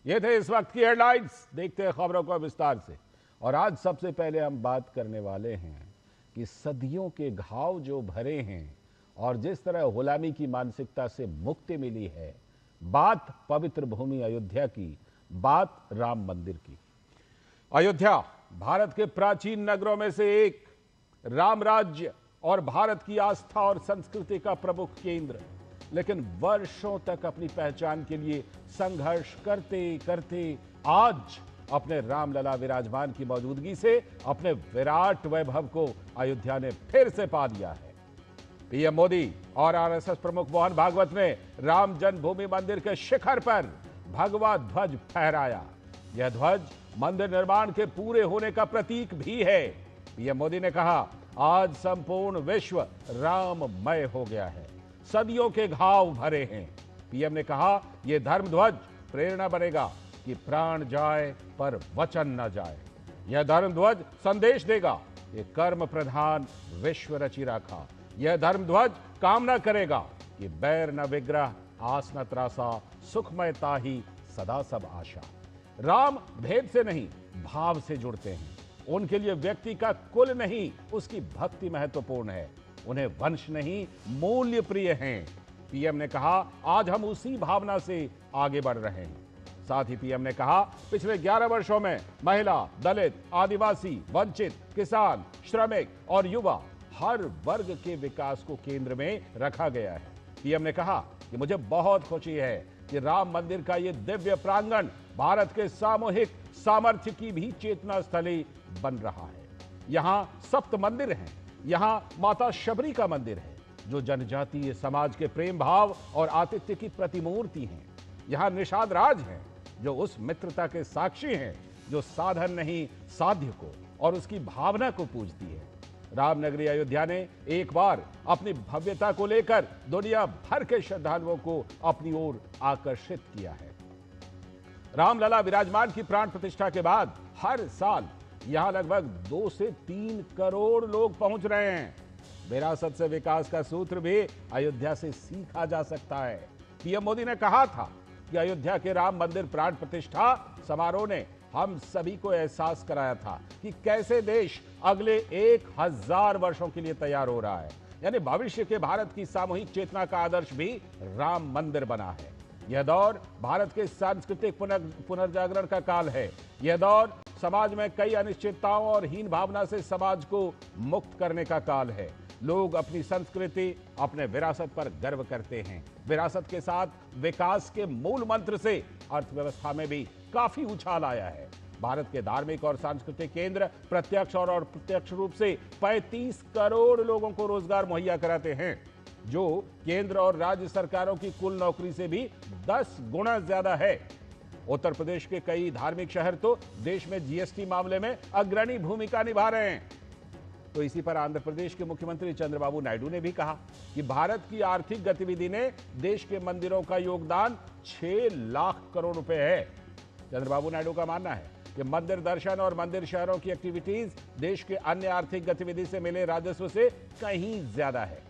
ये थे इस वक्त की हेडलाइंस। देखते हैं खबरों को विस्तार से। और आज सबसे पहले हम बात करने वाले हैं कि सदियों के घाव जो भरे हैं और जिस तरह गुलामी की मानसिकता से मुक्ति मिली है। बात पवित्र भूमि अयोध्या की, बात राम मंदिर की। अयोध्या भारत के प्राचीन नगरों में से एक, राम राज्य और भारत की आस्था और संस्कृति का प्रमुख केंद्र, लेकिन वर्षों तक अपनी पहचान के लिए संघर्ष करते करते आज अपने रामलला विराजमान की मौजूदगी से अपने विराट वैभव को अयोध्या ने फिर से पा लिया है। पीएम मोदी और आरएसएस प्रमुख मोहन भागवत ने राम जन्मभूमि मंदिर के शिखर पर भगवा ध्वज फहराया। यह ध्वज मंदिर निर्माण के पूरे होने का प्रतीक भी है। पीएम मोदी ने कहा, आज संपूर्ण विश्व राममय हो गया है, सदियों के घाव भरे हैं। पीएम ने कहा, यह धर्म ध्वज प्रेरणा बनेगा कि प्राण जाए पर वचन न जाए। यह धर्म ध्वज संदेश देगा कि कर्म प्रधान विश्व रचि राखा। यह धर्म ध्वज कामना करेगा कि बैर न विग्रह, आस न त्रासा, सुखमयता ही सदा सब आशा। राम भेद से नहीं, भाव से जुड़ते हैं। उनके लिए व्यक्ति का कुल नहीं, उसकी भक्ति महत्वपूर्ण है। उन्हें वंश नहीं, मूल्य प्रिय हैं। पीएम ने कहा, आज हम उसी भावना से आगे बढ़ रहे हैं। साथ ही पीएम ने कहा, पिछले 11 वर्षों में महिला, दलित, आदिवासी, वंचित, किसान, श्रमिक और युवा, हर वर्ग के विकास को केंद्र में रखा गया है। पीएम ने कहा कि मुझे बहुत खुशी है कि राम मंदिर का ये दिव्य प्रांगण भारत के सामूहिक सामर्थ्य की भी चेतना स्थली बन रहा है। यहां सप्त मंदिर हैं। यहां माता शबरी का मंदिर है, जो जनजातीय समाज के प्रेम भाव और आतिथ्य की प्रतिमूर्ति हैं। यहां निषाद राज है, जो उस मित्रता के साक्षी हैं जो साधन नहीं, साध्य को और उसकी भावना को पूजती है। रामनगरी अयोध्या ने एक बार अपनी भव्यता को लेकर दुनिया भर के श्रद्धालुओं को अपनी ओर आकर्षित किया है। रामलला विराजमान की प्राण प्रतिष्ठा के बाद हर साल यहां लगभग 2 से 3 करोड़ लोग पहुंच रहे हैं। विरासत से विकास का सूत्र भी अयोध्या से सीखा जा सकता है। पीएम मोदी ने कहा था कि अयोध्या के राम मंदिर प्राण प्रतिष्ठा समारोह ने हम सभी को एहसास कराया था कि कैसे देश अगले 1000 वर्षों के लिए तैयार हो रहा है। यानी भविष्य के भारत की सामूहिक चेतना का आदर्श भी राम मंदिर बना है। यह दौर भारत के सांस्कृतिक पुनर्जागरण का काल है। यह दौर समाज में कई अनिश्चितताओं और हीन भावना से समाज को मुक्त करने का काल है। लोग अपनी संस्कृति, अपने विरासत पर गर्व करते हैं। विरासत के साथ विकास के मूल मंत्र से अर्थव्यवस्था में भी काफी उछाल आया है। भारत के धार्मिक और सांस्कृतिक केंद्र प्रत्यक्ष और अप्रत्यक्ष रूप से 35 करोड़ लोगों को रोजगार मुहैया कराते हैं, जो केंद्र और राज्य सरकारों की कुल नौकरी से भी 10 गुना ज्यादा है। उत्तर प्रदेश के कई धार्मिक शहर तो देश में जीएसटी मामले में अग्रणी भूमिका निभा रहे हैं। तो इसी पर आंध्र प्रदेश के मुख्यमंत्री चंद्रबाबू नायडू ने भी कहा कि भारत की आर्थिक गतिविधि ने देश के मंदिरों का योगदान 6 लाख करोड़ रुपए है। चंद्रबाबू नायडू का मानना है कि मंदिर दर्शन और मंदिर शहरों की एक्टिविटीज देश के अन्य आर्थिक गतिविधि से मिले राजस्व से कहीं ज्यादा है।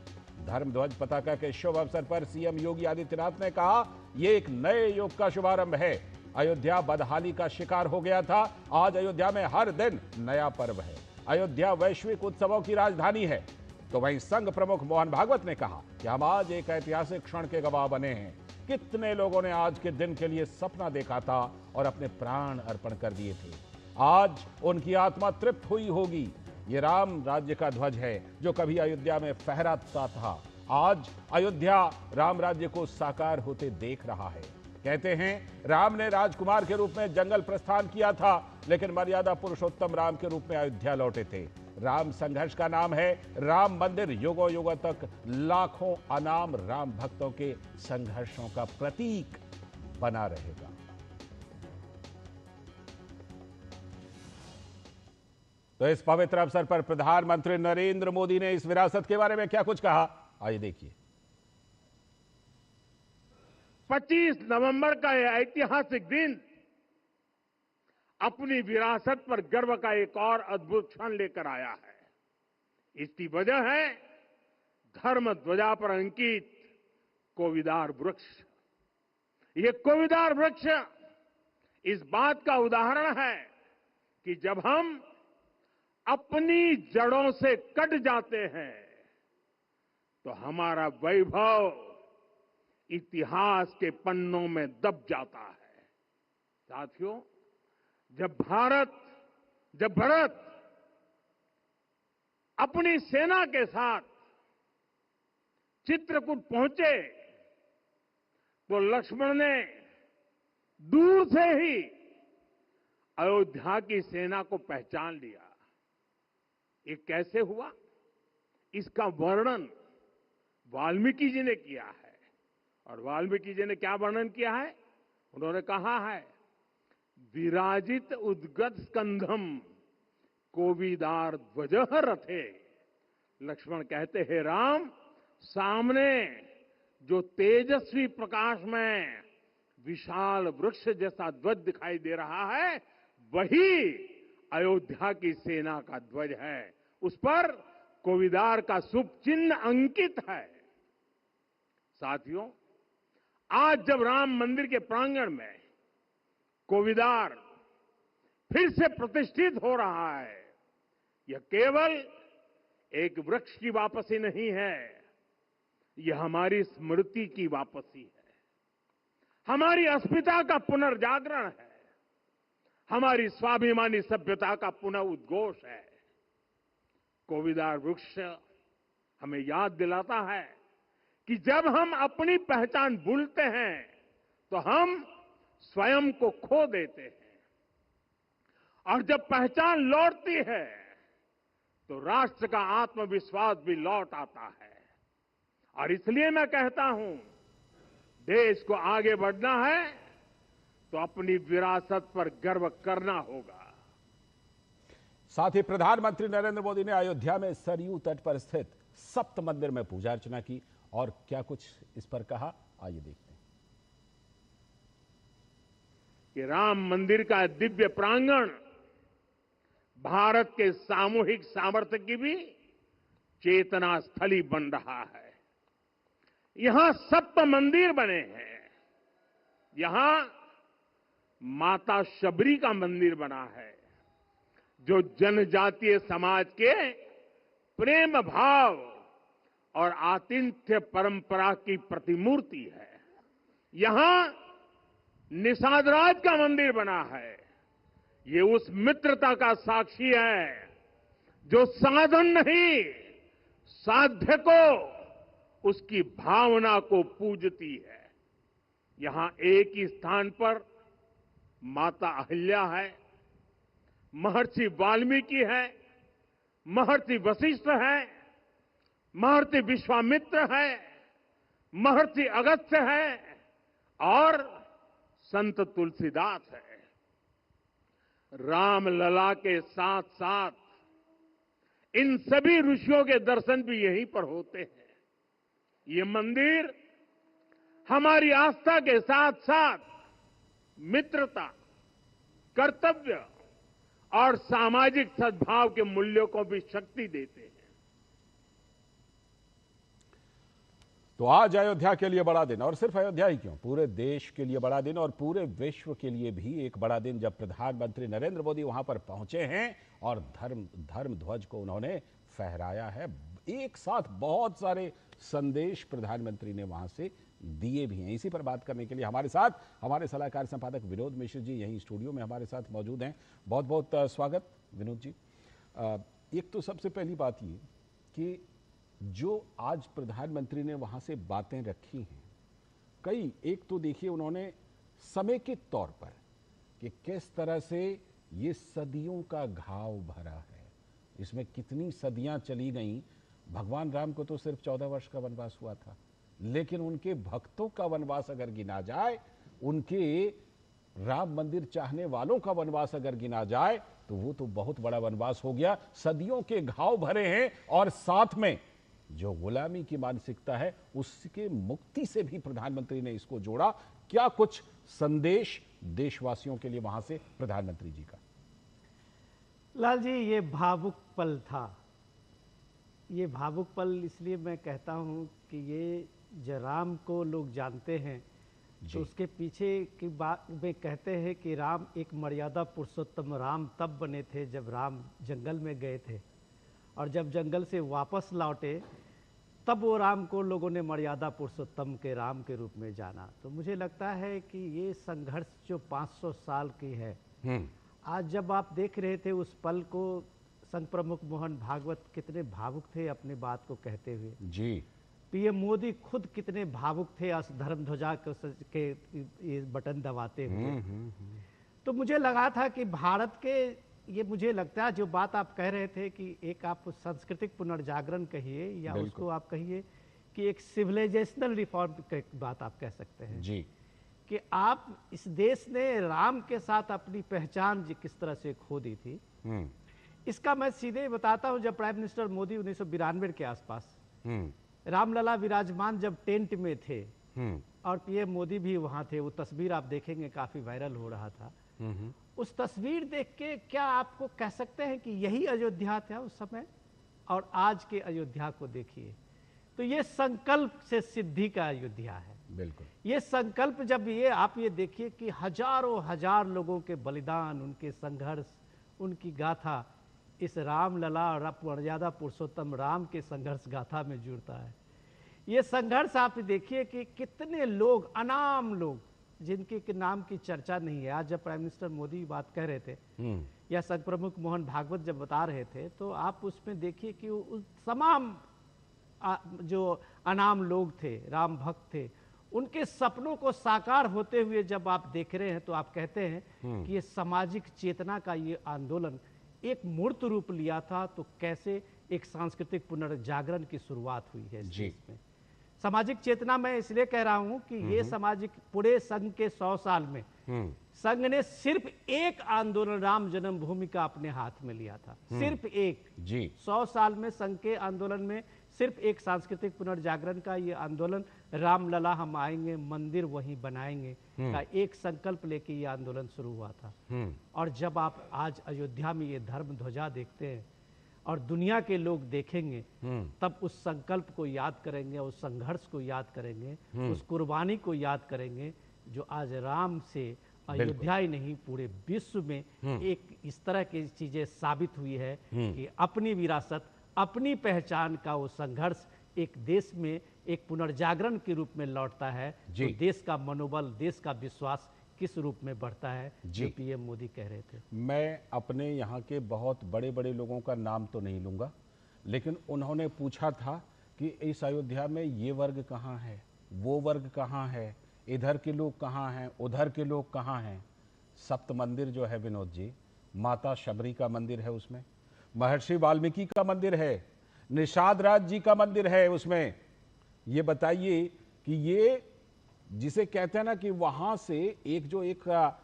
धर्म ध्वज पताका के शुभ अवसर पर सीएम योगी आदित्यनाथ ने कहा, यह एक नए युग का शुभारंभ है। अयोध्या बदहाली का शिकार हो गया था, आज अयोध्या में हर दिन नया पर्व है। अयोध्या वैश्विक उत्सवों की राजधानी है। तो वहीं संघ प्रमुख मोहन भागवत ने कहा कि हम आज एक ऐतिहासिक क्षण के गवाह बने हैं। कितने लोगों ने आज के दिन के लिए सपना देखा था और अपने प्राण अर्पण कर दिए थे। आज उनकी आत्मा तृप्त हुई होगी। ये राम राज्य का ध्वज है जो कभी अयोध्या में फहराता था, आज अयोध्या राम राज्य को साकार होते देख रहा है। कहते हैं, राम ने राजकुमार के रूप में जंगल प्रस्थान किया था, लेकिन मर्यादा पुरुषोत्तम राम के रूप में अयोध्या लौटे थे। राम संघर्ष का नाम है। राम मंदिर युगों युगों तक लाखों अनाम राम भक्तों के संघर्षों का प्रतीक बना रहेगा। तो इस पवित्र अवसर पर प्रधानमंत्री नरेंद्र मोदी ने इस विरासत के बारे में क्या कुछ कहा, आइए देखिए। 25 नवंबर का यह ऐतिहासिक दिन अपनी विरासत पर गर्व का एक और अद्भुत क्षण लेकर आया है। इसकी वजह है धर्म ध्वजा पर अंकित कोविदार वृक्ष। ये कोविदार वृक्ष इस बात का उदाहरण है कि जब हम अपनी जड़ों से कट जाते हैं तो हमारा वैभव इतिहास के पन्नों में दब जाता है। साथियों, जब भरत अपनी सेना के साथ चित्रकूट पहुंचे तो लक्ष्मण ने दूर से ही अयोध्या की सेना को पहचान लिया। ये कैसे हुआ? इसका वर्णन वाल्मीकि जी ने किया है। और वाल्मीकि जी ने क्या वर्णन किया है? उन्होंने कहा है, विराजित उद्गत स्कंधम कोविदार ध्वजः रथे। लक्ष्मण कहते हैं, राम, सामने जो तेजस्वी प्रकाश में विशाल वृक्ष जैसा ध्वज दिखाई दे रहा है, वही अयोध्या की सेना का ध्वज है। उस पर कोविदार का शुभ चिन्ह अंकित है। साथियों, आज जब राम मंदिर के प्रांगण में कोविदार फिर से प्रतिष्ठित हो रहा है, यह केवल एक वृक्ष की वापसी नहीं है, यह हमारी स्मृति की वापसी है, हमारी अस्मिता का पुनर्जागरण है, हमारी स्वाभिमानी सभ्यता का पुनः उद्घोष है। कोविदार वृक्ष हमें याद दिलाता है कि जब हम अपनी पहचान भूलते हैं तो हम स्वयं को खो देते हैं, और जब पहचान लौटती है तो राष्ट्र का आत्मविश्वास भी लौट आता है। और इसलिए मैं कहता हूं, देश को आगे बढ़ना है तो अपनी विरासत पर गर्व करना होगा। साथ ही प्रधानमंत्री नरेंद्र मोदी ने अयोध्या में सरयू तट पर स्थित सप्त मंदिर में पूजा अर्चना की और क्या कुछ इस पर कहा, आइए देखते हैं। कि राम मंदिर का दिव्य प्रांगण भारत के सामूहिक सामर्थ्य की भी चेतना स्थली बन रहा है। यहां सप्त मंदिर बने हैं। यहां माता शबरी का मंदिर बना है, जो जनजातीय समाज के प्रेम भाव और आतिथ्य परंपरा की प्रतिमूर्ति है। यहां निषादराज का मंदिर बना है। ये उस मित्रता का साक्षी है जो साधन नहीं, साध्य को, उसकी भावना को पूजती है। यहां एक ही स्थान पर माता अहिल्या है, महर्षि वाल्मीकि है, महर्षि वशिष्ठ है, महर्षि विश्वामित्र है, महर्षि अगस्त्य है और संत तुलसीदास है। रामलला के साथ साथ इन सभी ऋषियों के दर्शन भी यहीं पर होते हैं। ये मंदिर हमारी आस्था के साथ साथ मित्रता, कर्तव्य और सामाजिक सद्भाव के मूल्यों को भी शक्ति देते हैं। तो आज अयोध्या के लिए बड़ा दिन, और सिर्फ अयोध्या ही क्यों, पूरे देश के लिए बड़ा दिन और पूरे विश्व के लिए भी एक बड़ा दिन, जब प्रधानमंत्री नरेंद्र मोदी वहां पर पहुंचे हैं और धर्म ध्वज को उन्होंने फहराया है। एक साथ बहुत सारे संदेश प्रधानमंत्री ने वहां से दिए भी हैं। इसी पर बात करने के लिए हमारे साथ हमारे सलाहकार संपादक विनोद मिश्र जी यहीं स्टूडियो में हमारे साथ मौजूद हैं। बहुत बहुत स्वागत विनोद जी। एक तो सबसे पहली बात ये कि जो आज प्रधानमंत्री ने वहां से बातें रखी हैं, कई, एक तो देखिए उन्होंने समेकित तौर पर कि किस तरह से ये सदियों का घाव भरा है, इसमें कितनी सदियां चली गईं। भगवान राम को तो सिर्फ 14 वर्ष का वनवास हुआ था, लेकिन उनके भक्तों का वनवास अगर गिना जाए, उनके राम मंदिर चाहने वालों का वनवास अगर गिना जाए, तो वो तो बहुत बड़ा वनवास हो गया। सदियों के घाव भरे हैं और साथ में जो गुलामी की मानसिकता है उसके मुक्ति से भी प्रधानमंत्री ने इसको जोड़ा। क्या कुछ संदेश देशवासियों के लिए वहां से प्रधानमंत्री जी का? लाल जी, ये भावुक पल था। ये भावुक पल इसलिए मैं कहता हूं कि ये राम को लोग जानते हैं, तो उसके पीछे की बात में कहते हैं कि राम एक मर्यादा पुरुषोत्तम राम तब बने थे जब राम जंगल में गए थे, और जब जंगल से वापस लौटे तब वो राम को लोगों ने मर्यादा पुरुषोत्तम के राम के रूप में जाना। तो मुझे लगता है कि ये संघर्ष जो 500 साल की है, आज जब आप देख रहे थे उस पल को, संघ प्रमुख मोहन भागवत कितने भावुक थे अपनी बात को कहते हुए जी। पीएम मोदी खुद कितने भावुक थे धर्म ध्वजा के ये बटन दबाते हुए। तो मुझे लगा था कि भारत के, ये मुझे लगता है जो बात आप कह रहे थे कि एक आप सांस्कृतिक पुनर्जागरण कहिए या उसको आप कहिए कि एक सिविलाइजेशनल रिफॉर्म की बात आप कह सकते हैं जी, कि आप इस देश ने राम के साथ अपनी पहचान किस तरह से खो दी थी। इसका मैं सीधे बताता हूं, जब प्राइम मिनिस्टर मोदी 1992 के आसपास रामलला विराजमान जब टेंट में थे और पीएम मोदी भी वहां थे, वो तस्वीर आप देखेंगे काफी वायरल हो रहा था। उस तस्वीर देख के क्या आपको कह सकते हैं कि यही अयोध्या था उस समय? और आज के अयोध्या को देखिए तो ये संकल्प से सिद्धि का अयोध्या है। बिल्कुल। ये संकल्प जब ये आप ये देखिए कि हजारों हजार लोगों के बलिदान, उनके संघर्ष, उनकी गाथा इस रामलला और मर्यादा पुरुषोत्तम राम के संघर्ष गाथा में जुड़ता है। ये संघर्ष आप देखिए कि कितने लोग, अनाम लोग जिनके के नाम की चर्चा नहीं है। आज जब प्राइम मिनिस्टर मोदी बात कह रहे थे या संघ प्रमुख मोहन भागवत जब बता रहे थे, तो आप उसमें देखिए कि उस तमाम जो अनाम लोग थे, राम भक्त थे, उनके सपनों को साकार होते हुए जब आप देख रहे हैं तो आप कहते हैं कि ये सामाजिक चेतना का ये आंदोलन एक मूर्त रूप लिया था। तो कैसे एक सांस्कृतिक पुनर्जागरण की शुरुआत हुई है इस देश में। सामाजिक चेतना मैं इसलिए कह रहा हूं कि ये सामाजिक, पूरे संघ के 100 साल में संघ ने सिर्फ एक आंदोलन राम जन्मभूमि का अपने हाथ में लिया था, सिर्फ एक जी। 100 साल में संघ के आंदोलन में सिर्फ एक सांस्कृतिक पुनर्जागरण का ये आंदोलन, रामलला हम आएंगे, मंदिर वहीं बनाएंगे का एक संकल्प लेके ये आंदोलन शुरू हुआ था। और जब आप आज अयोध्या में ये धर्म ध्वजा देखते हैं और दुनिया के लोग देखेंगे, तब उस संकल्प को याद करेंगे, उस संघर्ष को याद करेंगे, उस कुर्बानी को याद करेंगे जो आज राम से अयोध्या ही नहीं पूरे विश्व में एक इस तरह की चीजें साबित हुई है कि अपनी विरासत, अपनी पहचान का वो संघर्ष एक देश में एक पुनर्जागरण के रूप में लौटता है। तो देश का मनोबल, देश का विश्वास किस रूप में बढ़ता है, जो पीएम मोदी कह रहे थे। मैं अपने यहाँ के बहुत बड़े बड़े लोगों का नाम तो नहीं लूँगा, लेकिन उन्होंने पूछा था कि इस अयोध्या में ये वर्ग कहाँ है, वो वर्ग कहाँ है, इधर के लोग कहाँ हैं, उधर के लोग कहाँ हैं। सप्त मंदिर जो है विनोद जी, माता शबरी का मंदिर है उसमें, महर्षि वाल्मीकि का मंदिर है, निषाद राज जी का मंदिर है उसमें। ये बताइए कि ये जिसे कहते हैं ना कि वहां से एक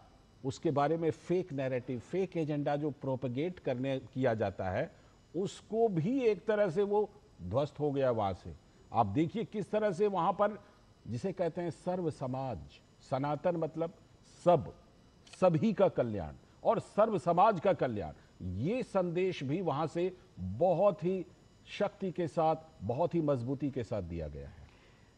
उसके बारे में फेक नैरेटिव, फेक एजेंडा जो प्रोपेगेट करने किया जाता है, उसको भी एक तरह से वो ध्वस्त हो गया वहां से। आप देखिए किस तरह से वहां पर जिसे कहते हैं सर्व समाज, सनातन मतलब सब, सभी का कल्याण और सर्व समाज का कल्याण, ये संदेश भी वहां से बहुत ही शक्ति के साथ, बहुत ही मजबूती के साथ दिया गया है।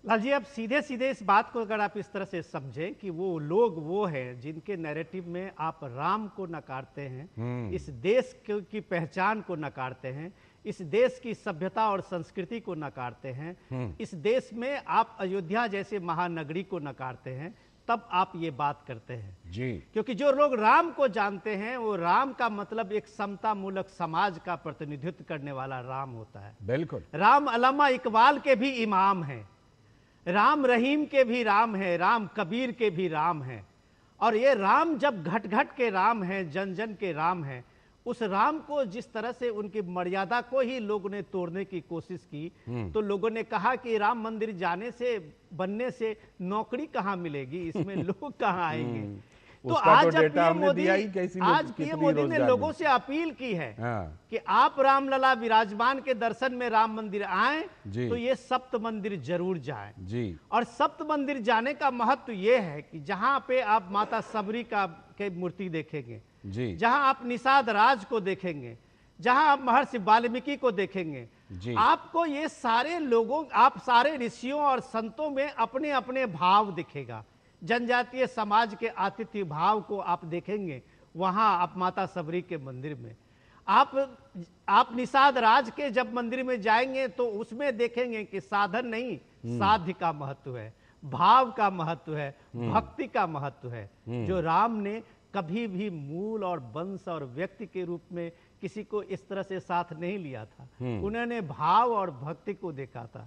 लाल जी, अब सीधे सीधे इस बात को अगर आप इस तरह से समझें कि वो लोग वो हैं जिनके नैरेटिव में आप राम को नकारते हैं, इस देश की पहचान को नकारते हैं, इस देश की सभ्यता और संस्कृति को नकारते हैं, इस देश में आप अयोध्या जैसे महानगरी को नकारते हैं, तब आप ये बात करते हैं जी। क्योंकि जो लोग राम को जानते हैं वो राम का मतलब एक समता मूलक समाज का प्रतिनिधित्व करने वाला राम होता है। बिल्कुल। राम अल्लामा इकबाल के भी इमाम हैं, राम रहीम के भी राम है, राम कबीर के भी राम हैं। और ये राम जब घट घट के राम हैं, जन जन के राम हैं, उस राम को जिस तरह से उनकी मर्यादा को ही लोगों ने तोड़ने की कोशिश की, तो लोगों ने कहा कि राम मंदिर जाने से, बनने से नौकरी कहां मिलेगी, इसमें लोग कहां आएंगे। तो आज पीएम मोदी ने लोगों से अपील की है कि आप रामलला विराजमान के दर्शन में राम मंदिर आएं, तो ये सप्त मंदिर जरूर जाएं जी। और सप्त मंदिर जाने का महत्व ये है कि जहां पे आप माता सबरी के मूर्ति देखेंगे जी, जहां आप निषाद राज को देखेंगे, जहां आप महर्षि वाल्मीकि को देखेंगे, आपको ये सारे लोगों, आप सारे ऋषियों और संतों में अपने अपने भाव दिखेगा। जनजातीय समाज के आतिथ्य भाव को आप देखेंगे, वहां आप माता सबरी के मंदिर में, आप निषाद राज के जब मंदिर में जाएंगे तो उसमें देखेंगे कि साधन नहीं, साध्य का महत्व है, भाव का महत्व है, भक्ति का महत्व है, जो राम ने कभी भी मूल और वंश और व्यक्ति के रूप में किसी को इस तरह से साथ नहीं लिया था। उन्होंने भाव और भक्ति को देखा था।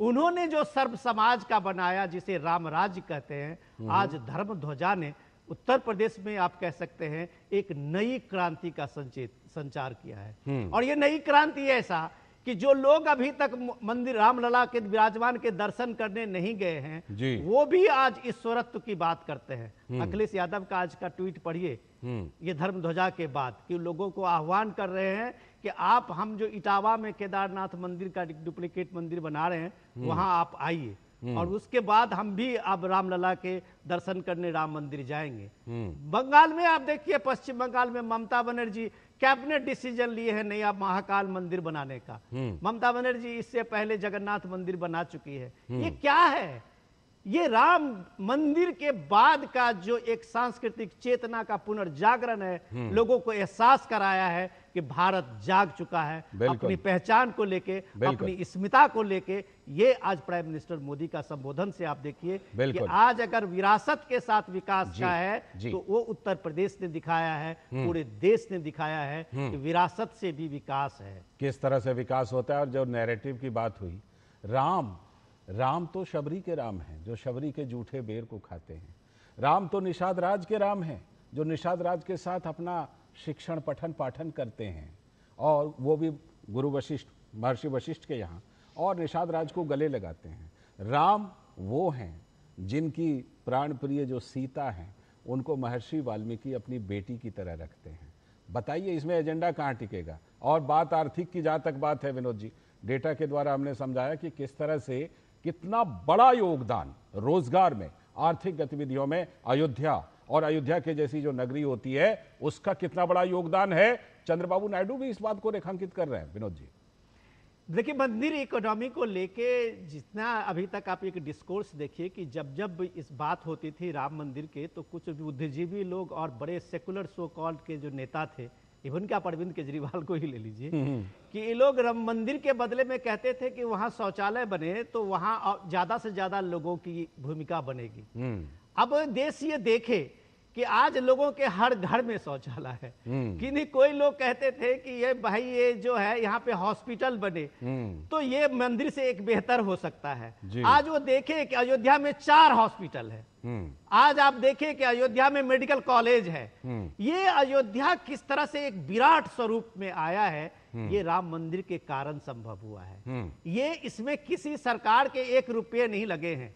उन्होंने जो सर्व समाज का बनाया, जिसे राम राज्य कहते हैं, आज धर्म ध्वजा ने उत्तर प्रदेश में आप कह सकते हैं एक नई क्रांति का संचार किया है। और ये नई क्रांति ऐसा कि जो लोग अभी तक मंदिर रामलला के विराजमान के दर्शन करने नहीं गए हैं, वो भी आज ईश्वरत्व की बात करते हैं। अखिलेश यादव का आज का ट्वीट पढ़िए, ये धर्म ध्वजा के बाद, कि लोगों को आह्वान कर रहे हैं कि आप, हम जो इटावा में केदारनाथ मंदिर का डुप्लीकेट मंदिर बना रहे हैं, वहां आप आइए, और उसके बाद हम भी अब रामलला के दर्शन करने राम मंदिर जाएंगे। बंगाल में आप देखिए, पश्चिम बंगाल में ममता बनर्जी कैबिनेट डिसीजन लिए हैं नया महाकाल मंदिर बनाने का। ममता बनर्जी इससे पहले जगन्नाथ मंदिर बना चुकी है। ये क्या है? ये राम मंदिर के बाद का जो एक सांस्कृतिक चेतना का पुनर्जागरण है, लोगों को एहसास कराया है कि भारत जाग चुका है अपनी पहचान को लेके, अपनी अस्मिता को लेके। ये आज प्राइम मिनिस्टर मोदी का संबोधन से आप देखिए कि आज अगर विरासत के साथ विकास का है तो वो उत्तर प्रदेश ने दिखाया है, पूरे देश ने दिखाया है कि विरासत से भी विकास है। किस तरह से विकास होता है। और जो नैरेटिव की बात हुई, राम तो शबरी के राम हैं, जो शबरी के जूठे बेर को खाते हैं। राम तो निषाद राज के राम हैं, जो निषाद राज के साथ अपना शिक्षण पठन पाठन करते हैं, और वो भी गुरु वशिष्ठ, महर्षि वशिष्ठ के यहाँ, और निषाद राज को गले लगाते हैं। राम वो हैं जिनकी प्राण प्रिय जो सीता हैं, उनको महर्षि वाल्मीकि अपनी बेटी की तरह रखते हैं। बताइए इसमें एजेंडा कहाँ टिकेगा। और बात आर्थिक की जहाँ तक बात है विनोद जी, डेटा के द्वारा हमने समझाया कि किस तरह से कितना बड़ा योगदान रोजगार में, आर्थिक गतिविधियों में अयोध्या, और अयोध्या के जैसी जो नगरी होती है उसका कितना बड़ा योगदान है। चंद्रबाबू नायडू भी इस बात को रेखांकित कर रहे हैं। विनोद जी देखिए, मंदिर इकोनॉमी को लेके जितना अभी तक आप एक डिस्कोर्स देखिए कि जब इस बात होती थी राम मंदिर के, तो कुछ बुद्धिजीवी लोग और बड़े सेकुलर सो कॉल्ड के जो नेता थे, इवन क्या अरविंद केजरीवाल को ही ले लीजिए, कि ये लोग राम मंदिर के बदले में कहते थे कि वहां शौचालय बने तो वहां ज्यादा से ज्यादा लोगों की भूमिका बनेगी। अब देश ये देखे कि आज लोगों के हर घर में शौचालय है। कि नहीं, कोई लोग कहते थे कि ये भाई, ये जो है यहाँ पे हॉस्पिटल बने तो ये मंदिर से एक बेहतर हो सकता है। आज वो देखे कि अयोध्या में 4 हॉस्पिटल है। आज आप देखें कि अयोध्या में मेडिकल कॉलेज है। ये अयोध्या किस तरह से एक विराट स्वरूप में आया है, ये राम मंदिर के कारण संभव हुआ है। ये इसमें किसी सरकार के 1 रुपये नहीं लगे हैं।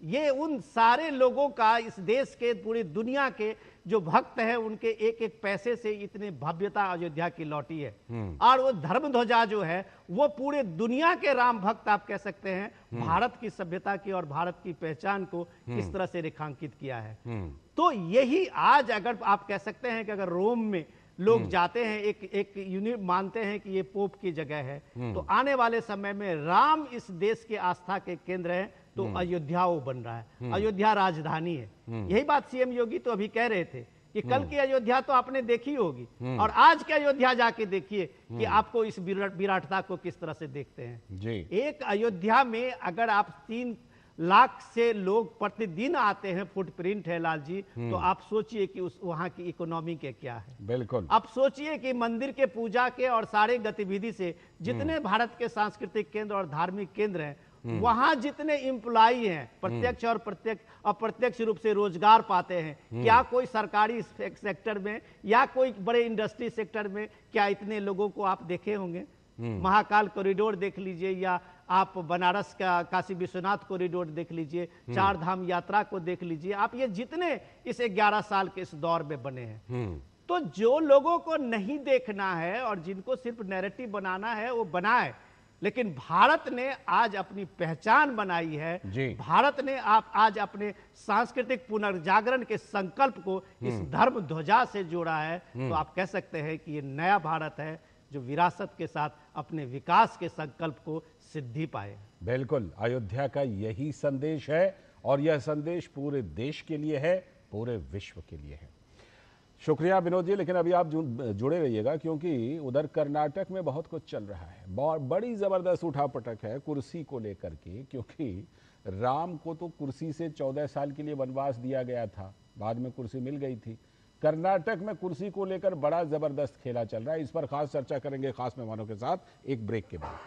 ये उन सारे लोगों का, इस देश के, पूरी दुनिया के जो भक्त हैं, उनके एक एक पैसे से इतनी भव्यता अयोध्या की लौटी है। और वो धर्म ध्वजा जो है वो पूरे दुनिया के राम भक्त आप कह सकते हैं भारत की सभ्यता की और भारत की पहचान को किस तरह से रेखांकित किया है। तो यही आज अगर आप कह सकते हैं कि अगर रोम में लोग जाते हैं, एक यूनिट मानते हैं कि ये पोप की जगह है, तो आने वाले समय में राम इस देश के आस्था के केंद्र है, तो अयोध्या वो बन रहा है। अयोध्या राजधानी है। यही बात सीएम योगी तो अभी कह रहे थे कि कल की अयोध्या तो आपने देखी होगी, और आज की अयोध्या जाके देखिए कि आपको इस विराटता को किस तरह से देखते हैं जी। एक अयोध्या में अगर आप 3 लाख से लोग प्रतिदिन आते हैं, फुटप्रिंट है लाल जी, तो आप सोचिए कि उस वहां की इकोनॉमी के क्या है। बिल्कुल, आप सोचिए कि मंदिर के पूजा के और सारे गतिविधि से जितने भारत के सांस्कृतिक केंद्र और धार्मिक केंद्र हैं, वहां जितने एम्प्लॉई हैं, प्रत्यक्ष और अप्रत्यक्ष रूप से रोजगार पाते हैं, क्या कोई सरकारी सेक्टर में या कोई बड़े इंडस्ट्री सेक्टर में क्या इतने लोगों को आप देखे होंगे? महाकाल कॉरिडोर देख लीजिए, या आप बनारस का काशी विश्वनाथ कॉरिडोर देख लीजिए, 4 धाम यात्रा को देख लीजिए, आप ये जितने इस 11 साल के इस दौर में बने हैं। तो जो लोगों को नहीं देखना है और जिनको सिर्फ नैरेटिव बनाना है वो बनाए, लेकिन भारत ने आज अपनी पहचान बनाई है। भारत ने आज अपने सांस्कृतिक पुनर्जागरण के संकल्प को इस धर्म ध्वजा से जोड़ा है। तो आप कह सकते हैं कि ये नया भारत है जो विरासत के साथ अपने विकास के संकल्प को सिद्धि पाए। बिल्कुल, अयोध्या का यही संदेश है और यह संदेश पूरे देश के लिए है, पूरे विश्व के लिए है। शुक्रिया विनोद जी, लेकिन अभी आप जुड़े रहिएगा क्योंकि उधर कर्नाटक में बहुत कुछ चल रहा है। बहुत बड़ी ज़बरदस्त उठापटक है कुर्सी को लेकर के, क्योंकि राम को तो कुर्सी से 14 साल के लिए वनवास दिया गया था, बाद में कुर्सी मिल गई थी। कर्नाटक में कुर्सी को लेकर बड़ा ज़बरदस्त खेला चल रहा है। इस पर खास चर्चा करेंगे खास मेहमानों के साथ एक ब्रेक के बाद।